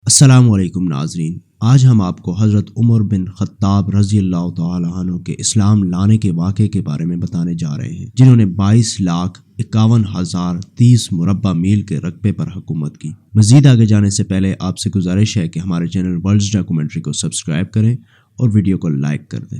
السلام علیکم ناظرین، آج ہم آپ کو حضرت عمر بن خطاب رضی اللہ تعالی عنہ کے اسلام لانے کے واقعے کے بارے میں بتانے جا رہے ہیں، جنہوں نے 22,51,030 مربع میل کے رقبے پر حکومت کی۔ مزید آگے جانے سے پہلے آپ سے گزارش ہے کہ ہمارے چینل ورلڈز ڈاکومنٹری کو سبسکرائب کریں اور ویڈیو کو لائک کر دیں۔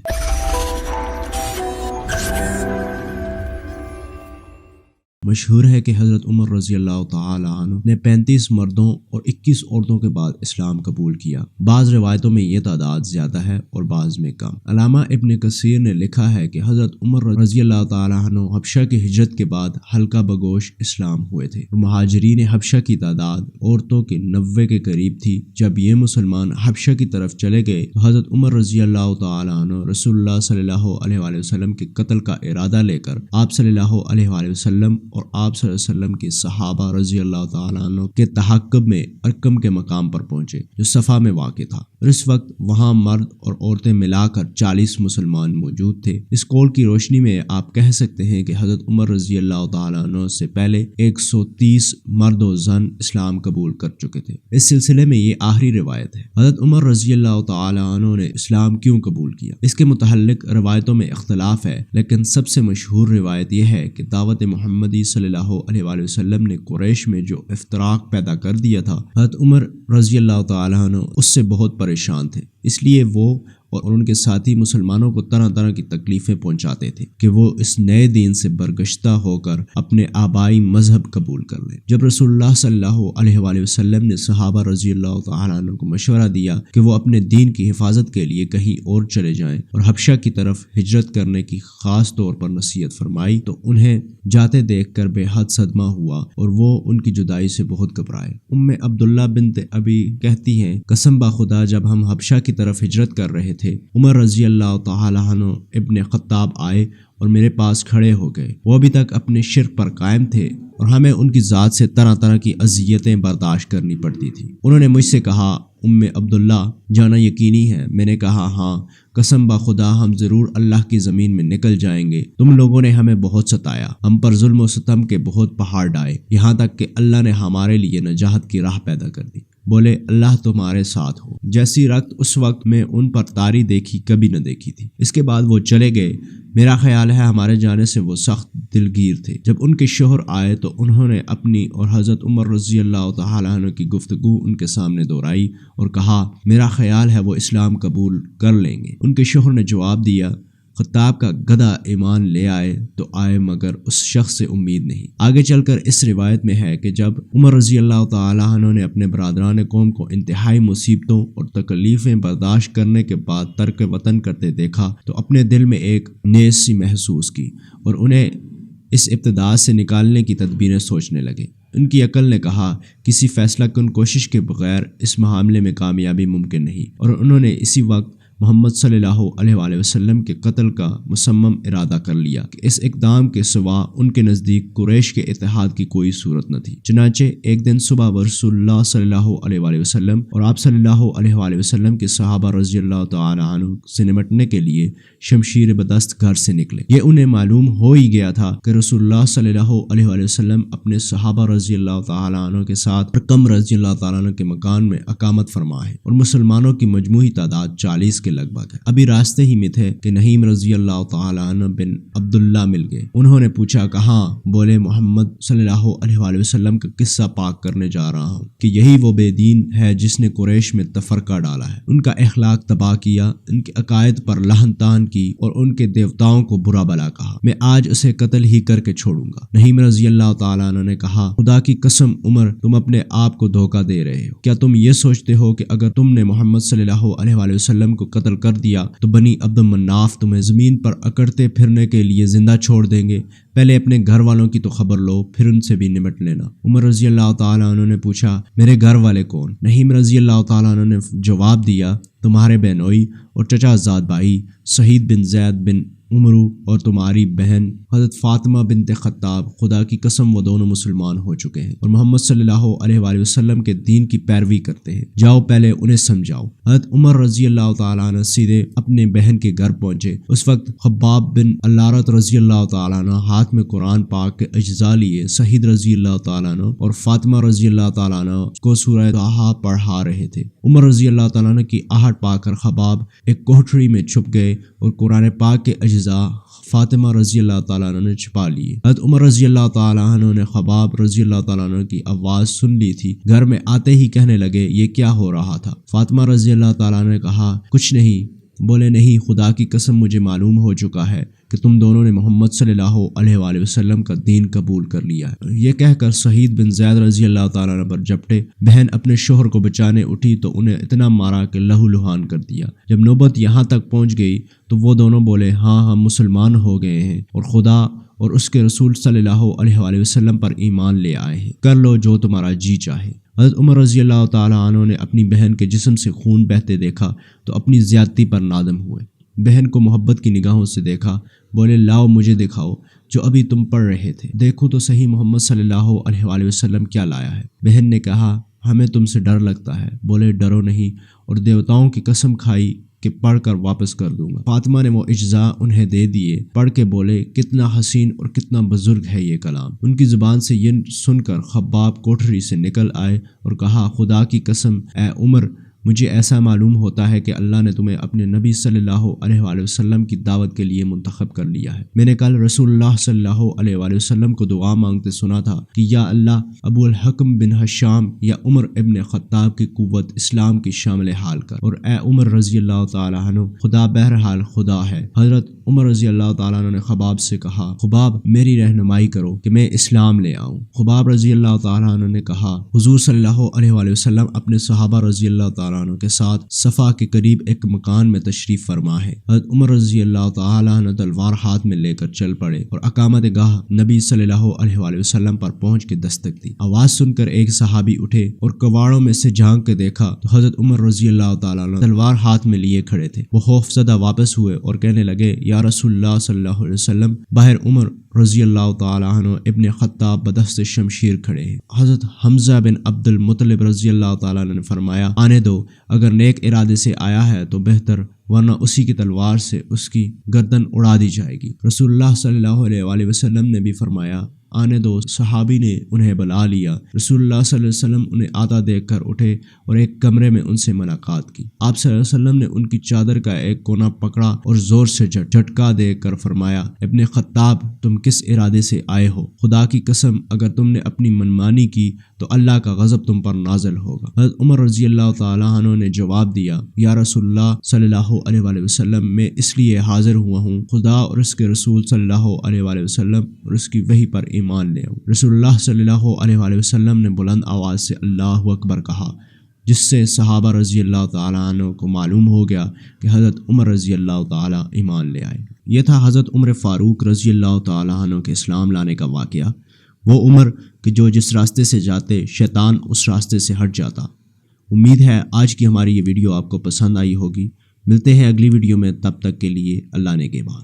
مشہور ہے کہ حضرت عمر رضی اللہ تعالی عنہ نے 35 مردوں اور 21 عورتوں کے بعد اسلام قبول کیا۔ بعض روایتوں میں یہ تعداد زیادہ ہے اور بعض میں کم۔ علامہ ابن کثیر نے لکھا ہے کہ حضرت عمر رضی اللہ تعالی عنہ حبشہ کی ہجرت کے بعد حلقہ بگوش اسلام ہوئے تھے۔ مہاجرین حبشہ کی تعداد عورتوں کے 90 کے قریب تھی۔ جب یہ مسلمان حبشہ کی طرف چلے گئے تو حضرت عمر رضی اللہ تعالی عنہ رسول اللہ صلی اللہ علیہ وآلہ وسلم کے قتل کا ارادہ لے کر آپ صلی اللہ علیہ وآلہ وسلم اور آپ صلی اللہ علیہ وسلم کے صحابہ رضی اللہ تعالیٰ عنہ کے تعاقب میں ارقم کے مقام پر پہنچے جو صفا میں واقع تھا۔ اس وقت وہاں مرد اور عورتیں ملا کر 40 مسلمان موجود تھے۔ اس قول کی روشنی میں آپ کہہ سکتے ہیں کہ حضرت عمر رضی اللہ تعالیٰ عنہ سے پہلے 130 مرد و زن اسلام قبول کر چکے تھے۔ اس سلسلے میں یہ آخری روایت ہے۔ حضرت عمر رضی اللہ تعالیٰ عنہ نے اسلام کیوں قبول کیا؟ اس کے متعلق روایتوں میں اختلاف ہے، لیکن سب سے مشہور روایت یہ ہے کہ دعوت محمدی صلی اللہ علیہ وآلہ وسلم نے قریش میں جو افتراق پیدا کر دیا تھا، حضرت عمر رضی اللہ تعالیٰ عنہ اس سے بہت پریشان تھے، اس لیے وہ اور ان کے ساتھی مسلمانوں کو طرح طرح کی تکلیفیں پہنچاتے تھے کہ وہ اس نئے دین سے برگشتہ ہو کر اپنے آبائی مذہب قبول کر لیں۔ جب رسول اللہ صلی اللہ علیہ وآلہ وسلم نے صحابہ رضی اللہ تعالیٰ عنہ کو مشورہ دیا کہ وہ اپنے دین کی حفاظت کے لیے کہیں اور چلے جائیں اور حبشہ کی طرف ہجرت کرنے کی خاص طور پر نصیحت فرمائی تو انہیں جاتے دیکھ کر بے حد صدمہ ہوا اور وہ ان کی جدائی سے بہت گھبرائے۔ عبداللہ بنت ابی کہتی ہیں، قسم بخدا جب ہم حبشہ کی طرف ہجرت کر رہے تھے، عمر رضی اللہ تعالی عنہ ابن خطاب آئے اور میرے پاس کھڑے ہو گئے۔ وہ ابھی تک اپنے شرک پر قائم تھے اور ہمیں ان کی ذات سے طرح طرح کی اذیتیں برداشت کرنی پڑتی تھی۔ انہوں نے مجھ سے کہا، عبداللہ جانا یقینی ہے؟ میں نے کہا ہاں، قسم بخدا ہم ضرور اللہ کی زمین میں نکل جائیں گے۔ تم لوگوں نے ہمیں بہت ستایا، ہم پر ظلم و ستم کے بہت پہاڑ ڈائے، یہاں تک کہ اللہ نے ہمارے لیے نجات کی راہ پیدا کر دی۔ بولے اللہ تمہارے ساتھ ہو۔ جیسی رخت اس وقت میں ان پر طاری دیکھی کبھی نہ دیکھی تھی۔ اس کے بعد وہ چلے گئے۔ میرا خیال ہے ہمارے جانے سے وہ سخت دلگیر تھے۔ جب ان کے شوہر آئے تو انہوں نے اپنی اور حضرت عمر رضی اللہ تعالیٰ عنہ کی گفتگو ان کے سامنے دہرائی اور کہا، میرا خیال ہے وہ اسلام قبول کر لیں گے۔ ان کے شوہر نے جواب دیا، خطاب کا گدھا ایمان لے آئے تو آئے مگر اس شخص سے امید نہیں۔ آگے چل کر اس روایت میں ہے کہ جب عمر رضی اللہ تعالیٰ عنہ نے اپنے برادران قوم کو انتہائی مصیبتوں اور تکلیفیں برداشت کرنے کے بعد ترک وطن کرتے دیکھا تو اپنے دل میں ایک نیز سی محسوس کی اور انہیں اس ابتدا سے نکالنے کی تدبیریں سوچنے لگے۔ ان کی عقل نے کہا، کسی فیصلہ کن کوشش کے بغیر اس معاملے میں کامیابی ممکن نہیں، اور انہوں نے اسی وقت محمد صلی اللہ علیہ وآلہ وسلم کے قتل کا مصمم ارادہ کر لیا کہ اس اقدام کے سوا ان کے نزدیک قریش کے اتحاد کی کوئی صورت نہ تھی۔ چنانچہ ایک دن صبح رسول اللہ صلی اللہ علیہ وآلہ وسلم اور آپ صلی اللہ علیہ وآلہ وسلم کے صحابہ رضی اللہ تعالی عنہ سے نمٹنے کے لیے شمشیر بدست گھر سے نکلے۔ یہ انہیں معلوم ہو ہی گیا تھا کہ رسول اللہ صلی اللہ علیہ وآلہ وسلم اپنے صحابہ رضی اللہ تعالی عنہ کے ساتھ ارقم رضی اللہ تعالی عنہ کے مکان میں اقامت فرما ہے اور مسلمانوں کی مجموعی تعداد 40 کے لگ بھگ ہے۔ ابھی راستے ہی میں تھے کہ نہیم رضی اللہ تعالی عنہ بن عبداللہ مل گئے۔ انہوں نے پوچھا، کہاں؟ بولے محمد صلی اللہ علیہ وآلہ وسلم کا قصہ پاک کرنے جا رہا ہوں کہ یہی وہ بے دین ہے جس نے قریش میں تفرقہ ڈالا ہے، ان کا اخلاق تباہ کیا، ان کے عقائد پر لہن تان کی اور ان کے دیوتاؤں کو برا بلا کہا۔ میں آج اسے قتل ہی کر کے چھوڑوں گا۔ نہیم رضی اللہ تعالی عنہ نے کہا، خدا کی قسم عمر، تم اپنے آپ کو دھوکہ دے رہے ہو۔ کیا تم یہ سوچتے ہو کہ اگر تم نے محمد صلی اللہ علیہ وآلہ وسلم کو قتل کر دیا تو بنی عبد مناف تمہیں زمین پر اکڑتے پھرنے کے لیے زندہ چھوڑ دیں گے؟ پہلے اپنے گھر والوں کی تو خبر لو، پھر ان سے بھی نمٹ لینا۔ عمر رضی اللہ تعالیٰ عنہ نے پوچھا، میرے گھر والے کون؟ نہیم رضی اللہ تعالیٰ عنہ نے جواب دیا، تمہارے بہنوئی اور چچا زاد بھائی سعید بن زید بن عمرو اور تمہاری بہن حضرت فاطمہ بنت خطاب خدا کی قسم وہ دونوں مسلمان ہو چکے ہیں اور محمد صلی اللہ علیہ وآلہ وسلم کے دین کی پیروی کرتے ہیں، جاؤ پہلے انہیں سمجھاؤ۔ حضرت عمر رضی اللہ تعالیٰ عنہ سیدھے اپنے بہن کے گھر پہنچے۔ اس وقت خباب بن الارت رضی اللہ تعالیٰ عنہ ہاتھ میں قرآن پاک کے اجزاء لیے سعید رضی اللہ تعالیٰ عنہ اور فاطمہ رضی اللہ تعالیٰ عنہ کو سورہ طٰہٰ پڑھا رہے تھے۔ عمر رضی اللہ تعالیٰ عنہ کی آہٹ پا کر خباب ایک کوٹھری میں چھپ گئے اور قرآن پاک کے اجزاء فاطمہ رضی اللہ تعالیٰ عنہ نے چھپا لیے۔ حضرت عمر رضی اللہ تعالیٰ عنہ نے خباب رضی اللہ تعالیٰ عنہ کی آواز سن لی تھی، گھر میں آتے ہی کہنے لگے یہ کیا ہو رہا تھا؟ فاطمہ رضی اللہ تعالیٰ عنہ نے کہا کچھ نہیں۔ بولے نہیں، خدا کی قسم مجھے معلوم ہو چکا ہے کہ تم دونوں نے محمد صلی اللہ علیہ وآلہ وسلم کا دین قبول کر لیا ہے۔ یہ کہہ کر سعید بن زید رضی اللہ تعالیٰ عنہ پر جھپٹے۔ بہن اپنے شوہر کو بچانے اٹھی تو انہیں اتنا مارا کہ لہو لہان کر دیا۔ جب نوبت یہاں تک پہنچ گئی تو وہ دونوں بولے ہاں ہم مسلمان ہو گئے ہیں اور خدا اور اس کے رسول صلی اللہ علیہ وآلہ وسلم پر ایمان لے آئے ہیں، کر لو جو تمہارا جی چاہے۔ حضرت عمر رضی اللہ تعالیٰ عنہ نے اپنی بہن کے جسم سے خون بہتے دیکھا تو اپنی زیادتی پر نادم ہوئے۔ بہن کو محبت کی نگاہوں سے دیکھا، بولے لاؤ مجھے دکھاؤ جو ابھی تم پڑھ رہے تھے، دیکھو تو صحیح محمد صلی اللہ علیہ وآلہ وسلم کیا لایا ہے۔ بہن نے کہا ہمیں تم سے ڈر لگتا ہے۔ بولے ڈرو نہیں، اور دیوتاؤں کی قسم کھائی کہ پڑھ کر واپس کر دوں گا۔ فاطمہ نے وہ اجزاء انہیں دے دیے، پڑھ کے بولے کتنا حسین اور کتنا بزرگ ہے یہ کلام۔ ان کی زبان سے یہ سن کر خباب کوٹھری سے نکل آئے اور کہا خدا کی قسم اے عمر، مجھے ایسا معلوم ہوتا ہے کہ اللہ نے تمہیں اپنے نبی صلی اللہ علیہ وآلہ وسلم کی دعوت کے لیے منتخب کر لیا ہے۔ میں نے کل رسول اللہ صلی اللہ علیہ وآلہ وسلم کو دعا مانگتے سنا تھا کہ یا اللہ ابو الحکم بن حشام یا عمر ابن خطاب کی قوت اسلام کی شامل حال کر، اور اے عمر رضی اللہ تعالیٰ عنہ خدا بہرحال خدا ہے۔ حضرت عمر رضی اللہ تعالیٰ عنہ نے خباب سے کہا خباب میری رہنمائی کرو کہ میں اسلام لے آؤں۔ خباب رضی اللہ تعالیٰ عنہ نے کہا حضور صلی اللہ علیہ وآلہ وسلم اپنے صحابہ رضی اللہ تعالیٰ عنہ کے ساتھ صفا کے قریب ایک مکان میں تشریف فرما ہے۔ حضرت عمر رضی اللہ تعالیٰ عنہ تلوار ہاتھ میں لے کر چل پڑے اور اقامت گاہ نبی صلی اللہ علیہ وآلہ وسلم پر پہنچ کے دستک دی۔ آواز سن کر ایک صحابی اٹھے اور کواڑوں میں سے جھانک کے دیکھا تو حضرت عمر رضی اللہ تعالیٰ عنہ تلوار ہاتھ میں لیے کھڑے تھے۔ وہ خوف زدہ واپس ہوئے اور کہنے لگے یا رسول اللہ صلی اللہ علیہ وسلم، باہر عمر رضی اللہ تعالیٰ عنہ ابن خطاب بدست شمشیر کھڑے ہیں۔ حضرت حمزہ بن عبد المطلب رضی اللہ تعالیٰ عنہ نے فرمایا آنے دو، اگر نیک ارادے سے آیا ہے تو بہتر، ورنہ اسی کی تلوار سے اس کی گردن اڑا دی جائے گی۔ رسول اللہ صلی اللہ علیہ وآلہ وسلم نے بھی فرمایا آنے دو۔ صحابی نے انہیں بلا لیا۔ رسول اللہ صلی اللہ علیہ وسلم انہیں آتا دیکھ کر اٹھے اور ایک کمرے میں ان سے ملاقات کی۔ آپ صلی اللہ علیہ وسلم نے ان کی چادر کا ایک کونا پکڑا اور زور سے جھٹکا دے کر فرمایا ابن خطاب تم کس ارادے سے آئے ہو؟ خدا کی قسم اگر تم نے اپنی منمانی کی تو اللہ کا غضب تم پر نازل ہوگا۔ حضرت عمر رضی اللہ تعالیٰ عنہ نے جواب دیا یا رسول اللہ صلی اللہ علیہ وآلہ وسلم، میں اس لیے حاضر ہوا ہوں خدا اور اس کے رسول صلی اللہ علیہ وآلہ وسلم اور اس کی وحی پر ایمان لے آؤں۔ رسول اللہ صلی اللہ علیہ وآلہ وسلم نے بلند آواز سے اللہ اکبر کہا، جس سے صحابہ رضی اللہ تعالیٰ عنہ کو معلوم ہو گیا کہ حضرت عمر رضی اللہ تعالیٰ ایمان لے آئے۔ یہ تھا حضرت عمر فاروق رضی اللہ تعالیٰ عنہ کے اسلام لانے کا واقعہ۔ وہ عمر کہ جو جس راستے سے جاتے شیطان اس راستے سے ہٹ جاتا۔ امید ہے آج کی ہماری یہ ویڈیو آپ کو پسند آئی ہوگی۔ ملتے ہیں اگلی ویڈیو میں، تب تک کے لیے اللہ نے کے بعد۔